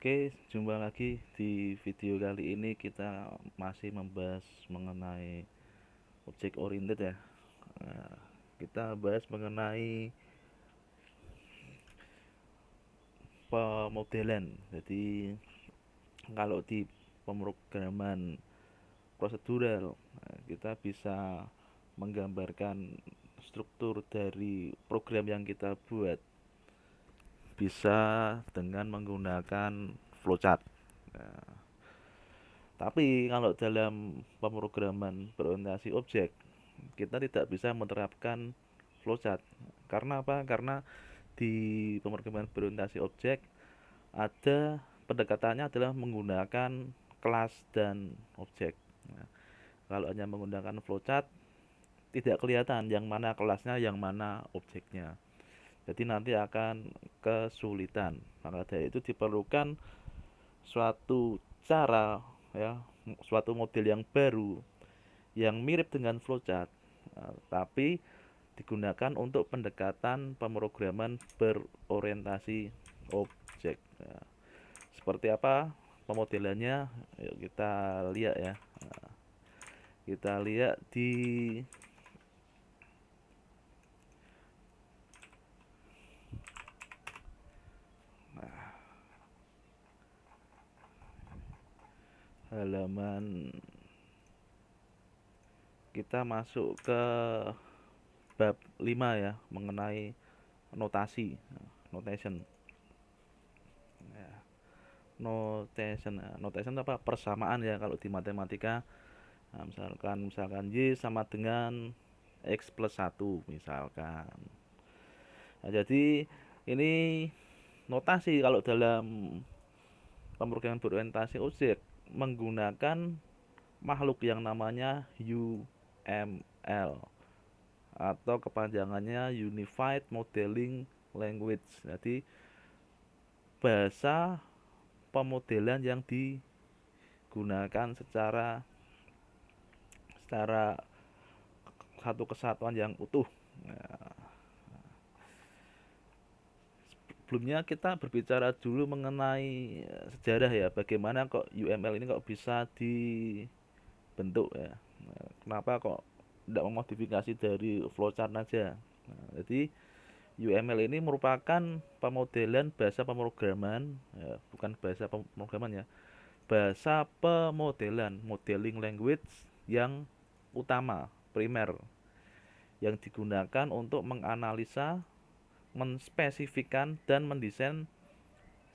Oke, jumpa lagi di video kali ini kita masih membahas mengenai object oriented ya. Nah, kita bahas mengenai pemodelan. Jadi kalau di pemrograman prosedural, kita bisa menggambarkan struktur dari program yang kita buat bisa dengan menggunakan flowchart. Nah, tapi kalau dalam pemrograman berorientasi objek, kita tidak bisa menerapkan flowchart. Karena apa? Karena di pemrograman berorientasi objek ada pendekatannya adalah menggunakan kelas dan objek. Nah, kalau hanya menggunakan flowchart tidak kelihatan yang mana kelasnya, yang mana objeknya. Jadi nanti akan kesulitan. Maka dari itu diperlukan suatu cara ya, suatu model yang baru yang mirip dengan flowchart, tapi digunakan untuk pendekatan pemrograman berorientasi objek. Nah, seperti apa pemodelannya? Yuk kita lihat ya. Nah, kita lihat di halaman, kita masuk ke bab 5 ya, mengenai notasi, notation. Ya, notation apa? Persamaan ya kalau di matematika. Nah, misalkan Y sama dengan X plus 1 misalkan. Nah, jadi ini notasi kalau dalam pemrograman berorientasi objek menggunakan makhluk yang namanya UML atau kepanjangannya Unified Modeling Language. Jadi bahasa pemodelan yang digunakan secara secara satu kesatuan yang utuh. Nah, sebelumnya kita berbicara dulu mengenai sejarah ya, bagaimana kok UML ini kok bisa dibentuk ya. Nah, kenapa kok tidak memodifikasi dari flowchart saja. Nah, jadi UML ini merupakan pemodelan bahasa pemrograman ya, bukan bahasa pemrograman ya, bahasa pemodelan, modeling language yang utama, primer, yang digunakan untuk menganalisa, menspesifikkan dan mendesain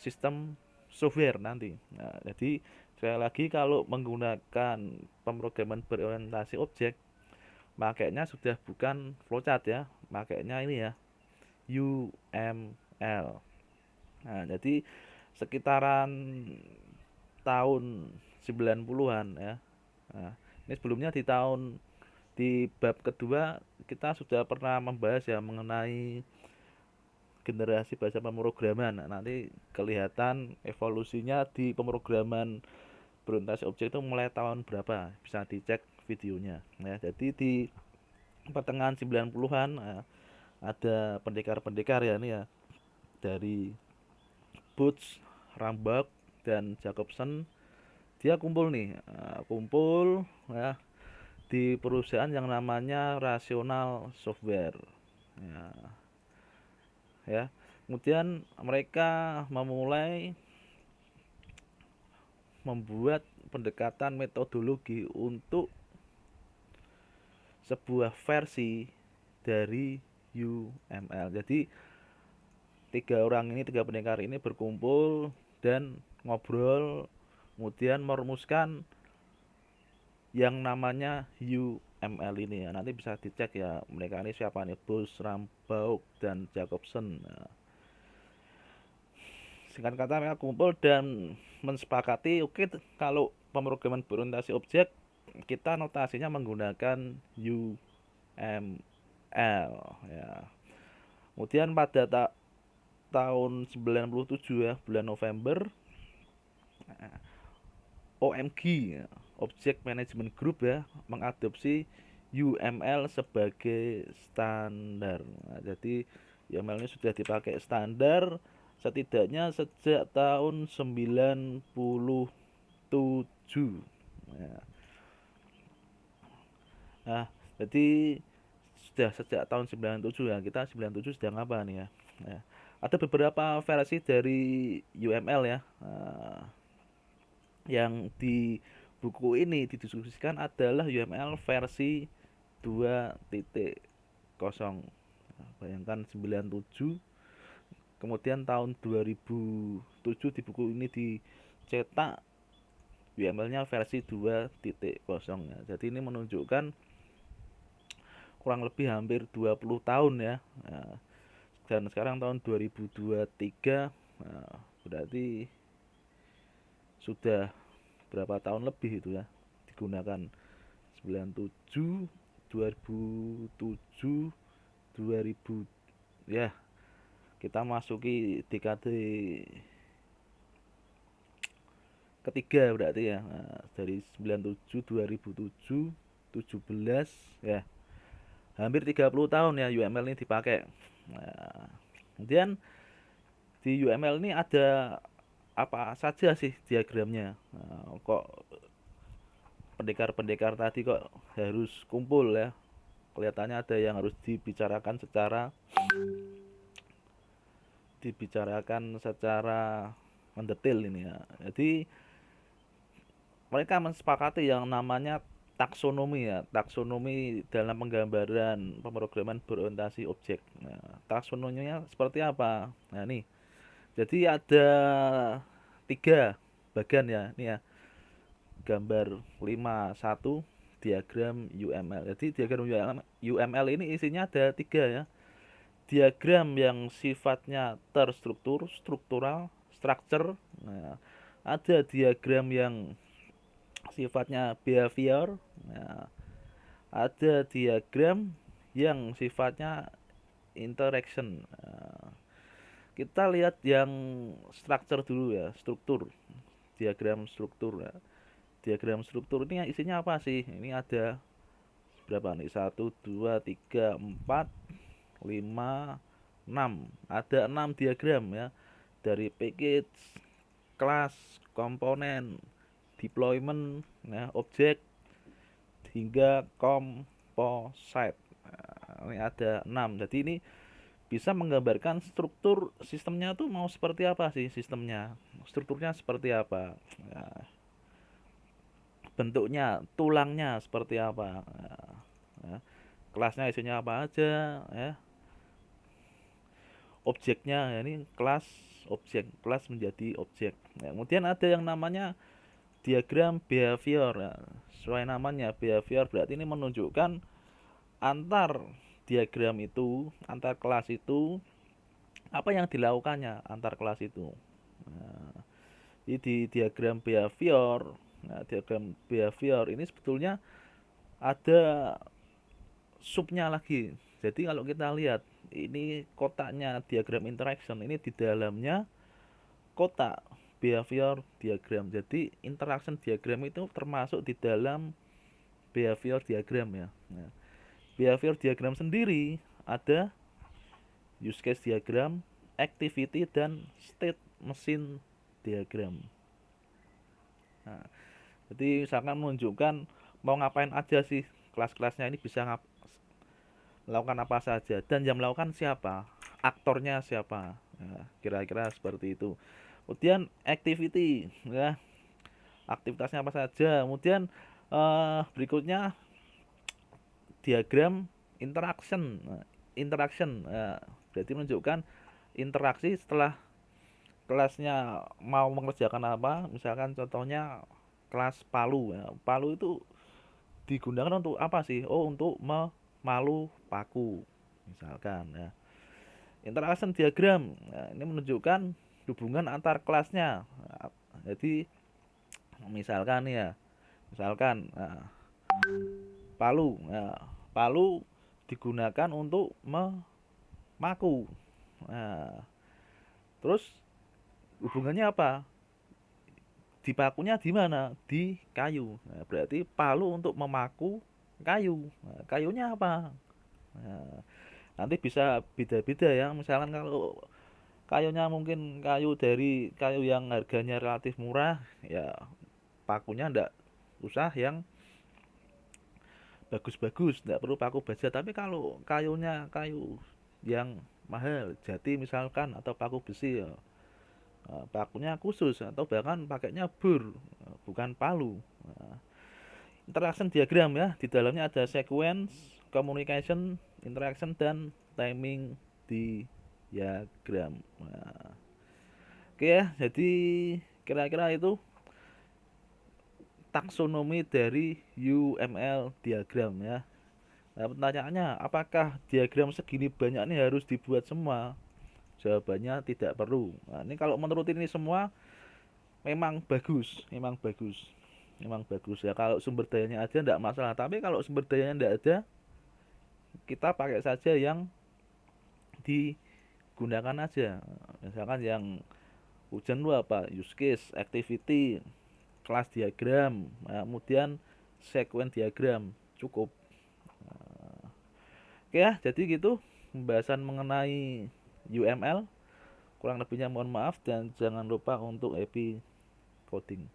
sistem software nanti. Nah, jadi sekali lagi kalau menggunakan pemrograman berorientasi objek, makanya sudah bukan flowchart ya, makanya ini ya UML. Nah, jadi sekitaran tahun 90-an ya. Nah, ini sebelumnya di bab kedua kita sudah pernah membahas ya mengenai generasi bahasa pemrograman. Nah, nanti kelihatan evolusinya di pemrograman berorientasi objek itu mulai tahun berapa, bisa dicek videonya ya. Jadi di pertengahan 90-an ada pendekar-pendekar ya ini ya, dari Booth, Rambach dan Jacobson. Dia kumpul nih, kumpul ya di perusahaan yang namanya Rational Software ya, ya. Kemudian mereka memulai membuat pendekatan metodologi untuk sebuah versi dari UML. Jadi tiga pendekar ini berkumpul dan ngobrol, kemudian merumuskan yang namanya UML ini ya. Nanti bisa dicek ya, mereka ini siapa nih, Booth, Rambaud dan Jacobson. Nah, singkat kata mereka kumpul dan mensepakati oke, kalau pemrograman berorientasi objek kita notasinya menggunakan UML ya. Kemudian pada tahun 97 ya, bulan November, OMG Object Management Group ya mengadopsi UML sebagai standar. Nah, jadi UML ini sudah dipakai standar setidaknya sejak tahun 97. Nah, nah, jadi sudah sejak tahun 97 ya. Kita 97 sedang apa nih ya? Nah, ada beberapa versi dari UML ya. Yang di buku ini didiskusikan adalah UML versi 2.0. Nah, bayangkan 97, kemudian tahun 2007 di buku ini dicetak UML-nya versi 2.0 ya. Jadi ini menunjukkan kurang lebih hampir 20 tahun ya. Nah, dan sekarang tahun 2023, nah, berarti sudah berapa tahun lebih itu ya digunakan. 97, 2007, 2000, ya kita masuki dekade ketiga berarti ya. Nah, dari 97, 2007, 17 ya, hampir 30 tahun ya UML ini dipakai. Nah, kemudian di UML ini ada apa saja sih diagramnya? Nah, kok pendekar-pendekar tadi kok harus kumpul ya? Kelihatannya ada yang harus dibicarakan secara mendetail ini ya. Jadi mereka mensepakati yang namanya taksonomi ya, taksonomi dalam penggambaran pemrograman berorientasi objek. Nah, taksonominya seperti apa? Nah, nih. Jadi ada 3 bagian ya. Nih ya, gambar 51 diagram UML. Jadi diagram UML ini isinya ada 3 ya. Diagram yang sifatnya terstruktur, struktural, structure. Nah, ada diagram yang sifatnya behavior. Nah, ada diagram yang sifatnya interaction. Nah, kita lihat yang structure dulu ya, struktur. Diagram struktur ya. Diagram struktur ini isinya apa sih? Ini ada berapa nih? 1, 2, 3, 4, 5, 6. Ada 6 diagram ya. Dari package, kelas, komponen, deployment, ya, objek hingga composite. Nah, ini ada 6. Jadi ini bisa menggambarkan struktur sistemnya tuh mau seperti apa sih sistemnya. Strukturnya seperti apa. Nah, bentuknya, tulangnya seperti apa. Nah, kelasnya isinya apa aja ya. Objeknya ya, ini kelas, objek, kelas menjadi objek. Nah, kemudian ada yang namanya diagram behavior. Nah, sesuai namanya behavior berarti ini menunjukkan antar diagram itu, antar kelas itu apa yang dilakukannya antar kelas itu. Nah, di diagram behavior, nah diagram behavior ini sebetulnya ada subnya lagi. Jadi kalau kita lihat ini kotaknya diagram interaction, ini di dalamnya kotak behavior diagram. Jadi interaction diagram itu termasuk di dalam behavior diagram ya. Nah, behavior diagram sendiri ada use case diagram, activity, dan state machine diagram. Nah, jadi misalkan menunjukkan mau ngapain aja sih kelas-kelasnya ini bisa melakukan apa saja dan yang melakukan siapa, aktornya siapa. Nah, kira-kira seperti itu. Kemudian activity ya, aktivitasnya apa saja. Kemudian berikutnya diagram interaction. Nah, interaction berarti menunjukkan interaksi setelah kelasnya mau mengerjakan apa. Misalkan contohnya kelas palu ya. Palu itu digunakan untuk apa sih? Oh, untuk memalu paku misalkan ya. Interaction diagram, nah, ini menunjukkan hubungan antar kelasnya. Nah, jadi misalkan ya, misalkan palu, palu digunakan untuk memaku. Nah, terus hubungannya apa? Dipakunya di mana? Di kayu. Nah, berarti palu untuk memaku kayu. Nah, kayunya apa? Nah, nanti bisa beda-beda ya. Misalkan kalau kayunya mungkin kayu yang harganya relatif murah, ya pakunya ndak usah yang bagus-bagus, ndak perlu paku baja. Tapi kalau kayunya kayu yang mahal, jati misalkan, atau paku besi, ya pakunya khusus atau bahkan pakainya bur, bukan palu. Nah, interaction diagram ya, di dalamnya ada sequence, communication, interaction, dan timing diagram. Nah, oke ya, jadi kira-kira itu taksonomi dari UML diagram ya. Nah, pertanyaannya, apakah diagram segini banyak ini harus dibuat semua? Jawabannya tidak perlu. Nah, ini kalau menurut ini semua memang bagus, memang bagus ya. Kalau sumber dayanya ada tidak masalah. Tapi kalau sumber dayanya tidak ada, kita pakai saja yang digunakan aja. Misalkan yang ujian lu apa? Use case, activity, kelas diagram, nah, kemudian sequence diagram, cukup. Oke ya, jadi gitu pembahasan mengenai UML. Kurang lebihnya mohon maaf dan jangan lupa untuk happy coding.